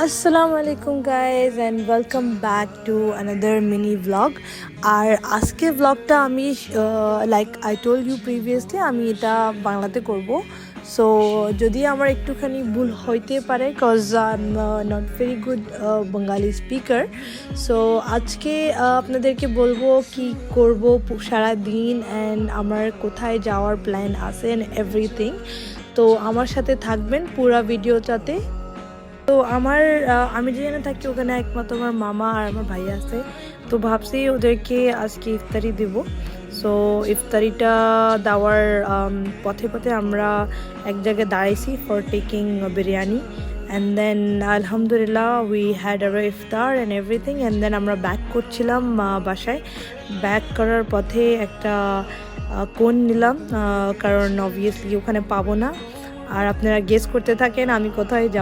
Assalamu alaikum guys and welcome back to another mini vlog. আর আজকে vlogটা আমি like I told you previously আমি এটা বাংলাতে করব। সো যদি আমার একটুখানি ভুল হইতে পারে cause I'm not very good Bengali speaker. So আজকে আপনাদেরকে বলবো কি করব সারা দিন and আমার কোথায় যাওয়ার প্ল্যান আছে and everything. তো আমার সাথে থাকবেন পুরো ভিডিওটাতে। তো আমি যেখানে থাকি ওখানে একমাত্র আমার মামা আর আমার ভাই আছে, তো ভাবছি ওদেরকে আজকে ইফতারি দেব। সো ইফতারিটা দেওয়ার পথে পথে আমরা এক জায়গায় দাঁড়াইছি for taking biryani and then আলহামদুলিল্লাহ উই হ্যাড আওয়ার ইফতার অ্যান্ড এভরিথিং অ্যান্ড দেন আমরা ব্যাক করছিলাম বাসায়। ব্যাক করার পথে একটা কোন নিলাম, কারণ অবভিয়াসলি ওখানে পাবো না। আর আপনারা গেস করতে থাকেন আমি কোথায় যাব।